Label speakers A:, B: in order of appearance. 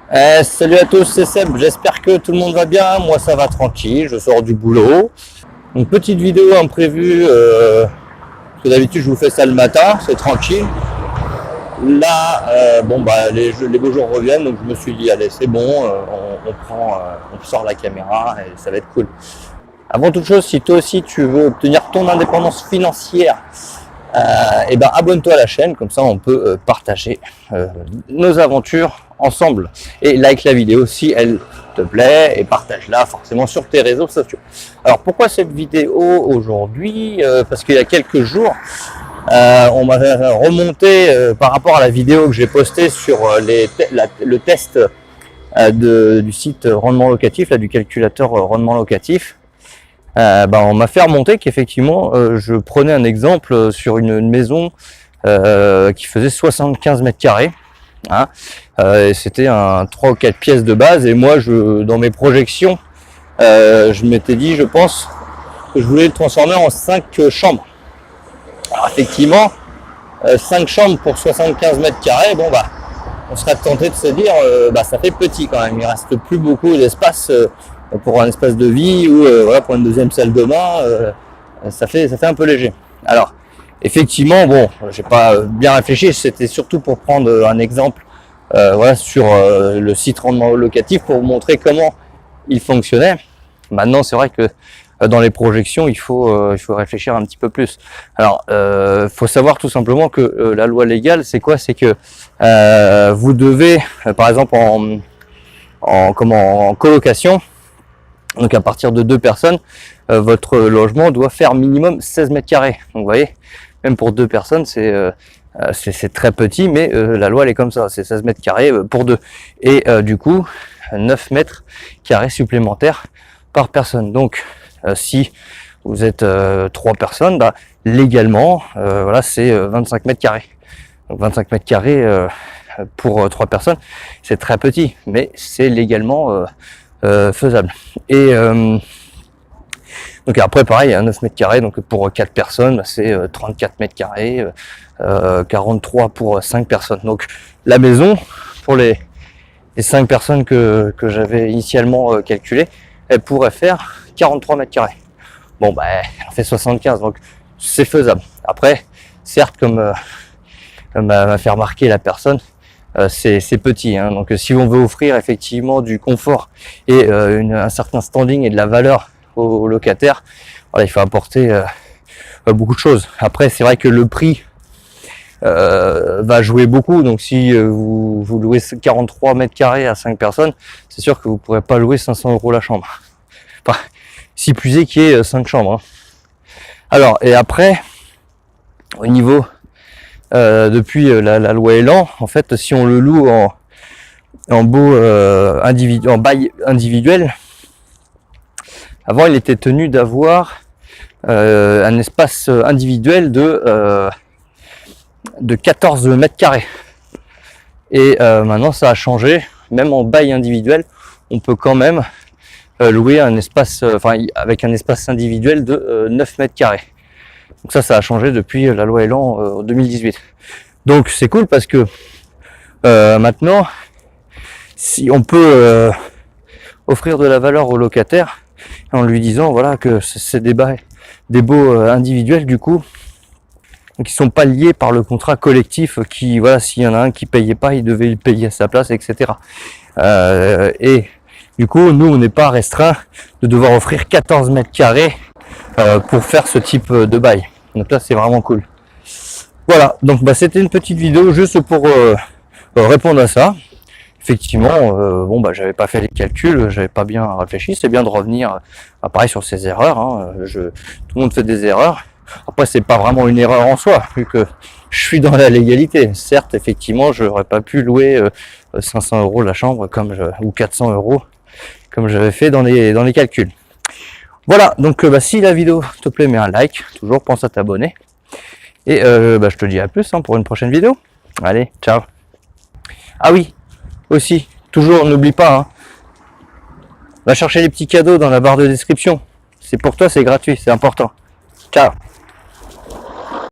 A: Salut à tous, c'est Seb, j'espère que tout le monde va bien, moi ça va tranquille, je sors du boulot. Une petite vidéo imprévue, parce que d'habitude je vous fais ça le matin, c'est tranquille. Là, les beaux jours reviennent, donc je me suis dit allez c'est bon, on sort la caméra et ça va être cool. Avant toute chose, si toi aussi tu veux obtenir ton indépendance financière, abonne-toi à la chaîne, comme ça on peut partager nos aventures ensemble. Et like la vidéo si elle te plaît et partage-la forcément sur tes réseaux sociaux. Alors pourquoi cette vidéo aujourd'hui? Parce qu'il y a quelques jours, on m'a remonté par rapport à la vidéo que j'ai postée sur le test du site rendement locatif, du calculateur rendement locatif. On m'a fait remonter qu'effectivement je prenais un exemple sur une maison qui faisait 75 mètres carrés. Hein, c'était un 3 ou 4 pièces de base et moi dans mes projections je m'étais dit, je pense que je voulais le transformer en 5 chambres. Alors effectivement 5 chambres pour 75 mètres carrés, on serait tenté de se dire ça fait petit quand même, il reste plus beaucoup d'espace pour un espace de vie ou pour une deuxième salle de bain, ça fait un peu léger. Alors effectivement, j'ai pas bien réfléchi, c'était surtout pour prendre un exemple sur le site rendement locatif pour vous montrer comment il fonctionnait. Maintenant, c'est vrai que dans les projections, il faut réfléchir un petit peu plus. Alors, faut savoir tout simplement que la loi légale, c'est quoi? C'est que vous devez, par exemple, en colocation, donc à partir de 2 personnes, votre logement doit faire minimum 16 mètres carrés. Donc vous voyez, même pour 2 personnes, c'est très petit, mais la loi elle est comme ça, c'est 16 mètres carrés pour 2. Et du coup, 9 mètres carrés supplémentaires par personne. Donc si vous êtes 3 personnes, légalement, c'est 25 mètres carrés. Donc 25 mètres carrés pour 3 personnes, c'est très petit, mais c'est légalement faisable. Et donc après pareil, 9 mètres carrés, donc pour 4 personnes, c'est 34 mètres carrés, 43 pour 5 personnes. Donc la maison, pour les 5 personnes que j'avais initialement calculé, elle pourrait faire 43 mètres carrés. Elle en fait 75, donc c'est faisable. Après, certes, comme m'a fait remarquer la personne, c'est petit, hein. Donc si on veut offrir effectivement du confort et un certain standing et de la valeur aux locataires, il faut apporter beaucoup de choses. Après, c'est vrai que le prix va jouer beaucoup. Donc si vous louez 43 mètres carrés à 5 personnes, c'est sûr que vous pourrez pas louer 500 € la chambre. Enfin, si plus est qu'il y ait 5 chambres. Hein. Alors, et après, au niveau depuis la loi Elan, en fait, si on le loue en bail individuel, avant il était tenu d'avoir un espace individuel de 14 mètres carrés. Et maintenant ça a changé, même en bail individuel, on peut quand même louer un espace, avec un espace individuel de 9 mètres carrés. Donc ça a changé depuis la loi Elan en 2018. Donc c'est cool parce que maintenant, si on peut offrir de la valeur au locataire en lui disant que c'est des baux individuels du coup, qui sont pas liés par le contrat collectif qui, s'il y en a un qui payait pas, il devait le payer à sa place, etc. Et du coup, nous, on n'est pas restreint de devoir offrir 14 mètres carrés pour faire ce type de bail. Donc là, c'est vraiment cool. Voilà, donc c'était une petite vidéo juste pour répondre à ça. Effectivement, j'avais pas fait les calculs, j'avais pas bien réfléchi. C'est bien de revenir pareil sur ces erreurs. Hein. Tout le monde fait des erreurs. Après, c'est pas vraiment une erreur en soi, vu que je suis dans la légalité. Certes, effectivement, je n'aurais pas pu louer 500 € la chambre ou 400 € comme j'avais fait dans les calculs. Voilà, donc si la vidéo te plaît, mets un like, toujours pense à t'abonner. Et je te dis à plus pour une prochaine vidéo. Allez, ciao. Ah oui, aussi, toujours n'oublie pas, va chercher les petits cadeaux dans la barre de description. C'est pour toi, c'est gratuit, c'est important. Ciao.